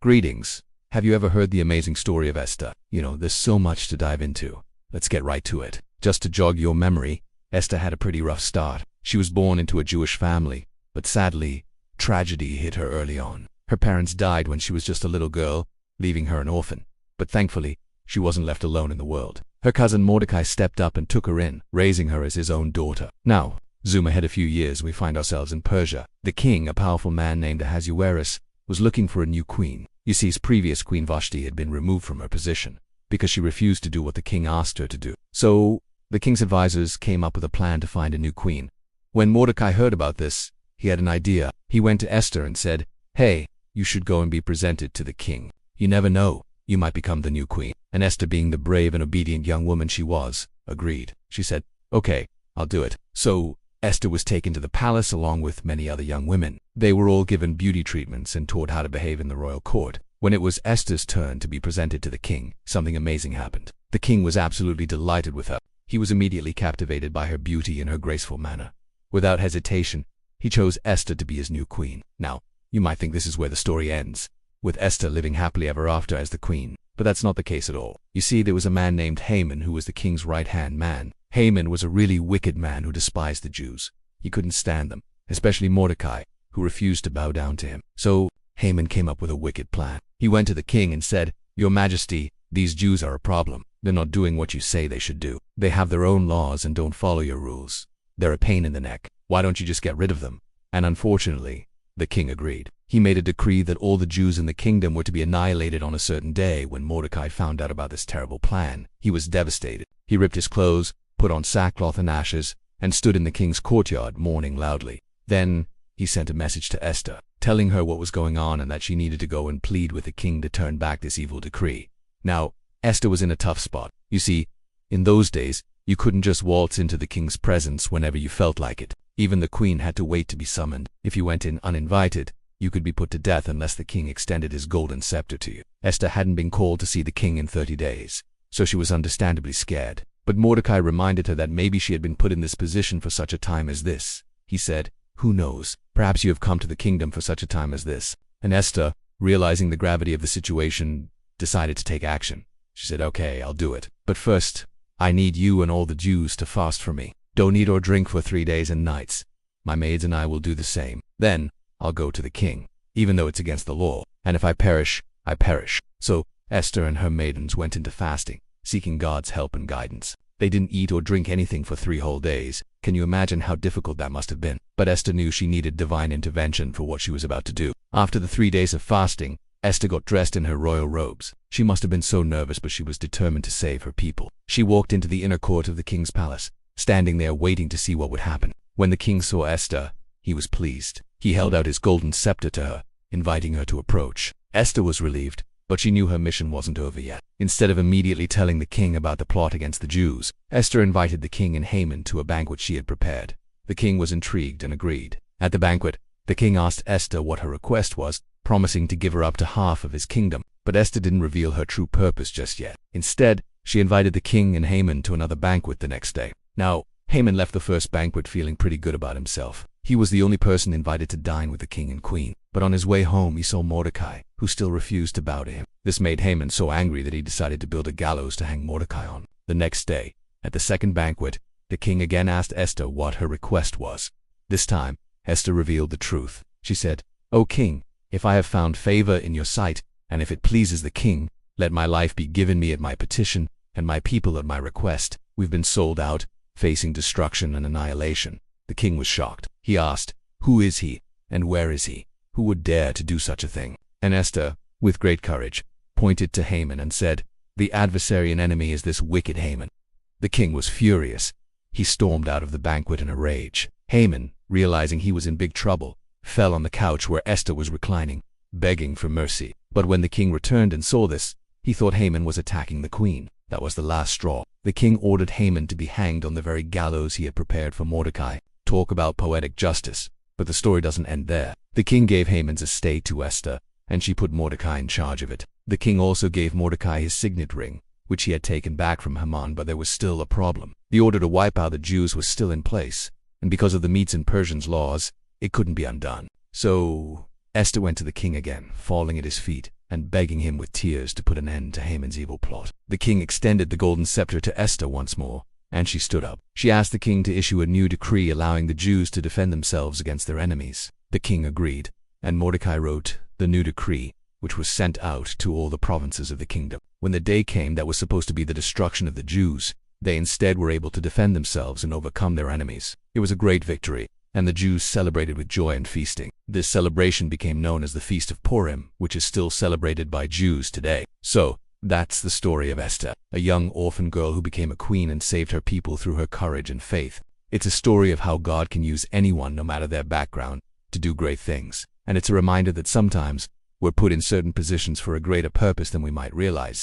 Greetings. Have you ever heard the amazing story of Esther? There's so much to dive into. Let's get right to it. Just to jog your memory, Esther had a pretty rough start. She was born into a Jewish family, but sadly, tragedy hit her early on. Her parents died when she was just a little girl, leaving her an orphan. But thankfully, she wasn't left alone in the world. Her cousin Mordecai stepped up and took her in, raising her as his own daughter. Now, zoom ahead a few years, we find ourselves in Persia. The king, a powerful man named Ahasuerus, was looking for a new queen. You see, his previous queen Vashti had been removed from her position because she refused to do what the king asked her to do. So, the king's advisors came up with a plan to find a new queen. When Mordecai heard about this, he had an idea. He went to Esther and said, "Hey, you should go and be presented to the king. You never know, you might become the new queen." And Esther, being the brave and obedient young woman she was, agreed. She said, "Okay, I'll do it." So, Esther was taken to the palace along with many other young women. They were all given beauty treatments and taught how to behave in the royal court. When it was Esther's turn to be presented to the king, something amazing happened. The king was absolutely delighted with her. He was immediately captivated by her beauty and her graceful manner. Without hesitation, he chose Esther to be his new queen. Now, you might think this is where the story ends, with Esther living happily ever after as the queen. But that's not the case at all. You see, there was a man named Haman who was the king's right-hand man. Haman was a really wicked man who despised the Jews. He couldn't stand them, especially Mordecai, who refused to bow down to him. So, Haman came up with a wicked plan. He went to the king and said, "Your Majesty, these Jews are a problem. They're not doing what you say they should do. They have their own laws and don't follow your rules. They're a pain in the neck. Why don't you just get rid of them?" And unfortunately, the king agreed. He made a decree that all the Jews in the kingdom were to be annihilated on a certain day. When Mordecai found out about this terrible plan, he was devastated. He ripped his clothes, put on sackcloth and ashes, and stood in the king's courtyard mourning loudly. Then, he sent a message to Esther, telling her what was going on and that she needed to go and plead with the king to turn back this evil decree. Now, Esther was in a tough spot. You see, in those days, you couldn't just waltz into the king's presence whenever you felt like it. Even the queen had to wait to be summoned. If you went in uninvited, you could be put to death unless the king extended his golden scepter to you. Esther hadn't been called to see the king in 30 days, so she was understandably scared. But Mordecai reminded her that maybe she had been put in this position for such a time as this. He said, "Who knows? Perhaps you have come to the kingdom for such a time as this." And Esther, realizing the gravity of the situation, decided to take action. She said, "Okay, I'll do it. But first, I need you and all the Jews to fast for me. Don't eat or drink for 3 days and nights. My maids and I will do the same. Then, I'll go to the king, even though it's against the law. And if I perish, I perish." So, Esther and her maidens went into fasting, seeking God's help and guidance. They didn't eat or drink anything for 3 whole days. Can you imagine how difficult that must have been? But Esther knew she needed divine intervention for what she was about to do. After the 3 days of fasting, Esther got dressed in her royal robes. She must have been so nervous, but she was determined to save her people. She walked into the inner court of the king's palace, standing there waiting to see what would happen. When the king saw Esther, he was pleased. He held out his golden scepter to her, inviting her to approach. Esther was relieved, but she knew her mission wasn't over yet. Instead of immediately telling the king about the plot against the Jews, Esther invited the king and Haman to a banquet she had prepared. The king was intrigued and agreed. At the banquet, the king asked Esther what her request was, promising to give her up to half of his kingdom. But Esther didn't reveal her true purpose just yet. Instead, she invited the king and Haman to another banquet the next day. Now, Haman left the first banquet feeling pretty good about himself. He was the only person invited to dine with the king and queen. But on his way home, he saw Mordecai, who still refused to bow to him. This made Haman so angry that he decided to build a gallows to hang Mordecai on. The next day, at the second banquet, the king again asked Esther what her request was. This time, Esther revealed the truth. She said, "O king, if I have found favor in your sight, and if it pleases the king, let my life be given me at my petition, and my people at my request. We've been sold out, facing destruction and annihilation." The king was shocked. He asked, "Who is he, and where is he? Who would dare to do such a thing?" And Esther, with great courage, pointed to Haman and said, "The adversary and enemy is this wicked Haman." The king was furious. He stormed out of the banquet in a rage. Haman, realizing he was in big trouble, fell on the couch where Esther was reclining, begging for mercy. But when the king returned and saw this, he thought Haman was attacking the queen. That was the last straw. The king ordered Haman to be hanged on the very gallows he had prepared for Mordecai. Talk about poetic justice. But the story doesn't end there. The king gave Haman's estate to Esther, and she put Mordecai in charge of it. The king also gave Mordecai his signet ring, which he had taken back from Haman, but there was still a problem. The order to wipe out the Jews was still in place, and because of the Medes and Persians' laws, it couldn't be undone. So, Esther went to the king again, falling at his feet and begging him with tears to put an end to Haman's evil plot. The king extended the golden scepter to Esther once more, and she stood up. She asked the king to issue a new decree allowing the Jews to defend themselves against their enemies. The king agreed, and Mordecai wrote the new decree, which was sent out to all the provinces of the kingdom. When the day came that was supposed to be the destruction of the Jews, they instead were able to defend themselves and overcome their enemies. It was a great victory, and the Jews celebrated with joy and feasting. This celebration became known as the Feast of Purim, which is still celebrated by Jews today. So, that's the story of Esther, a young orphan girl who became a queen and saved her people through her courage and faith. It's a story of how God can use anyone, no matter their background, to do great things. And it's a reminder that sometimes we're put in certain positions for a greater purpose than we might realize.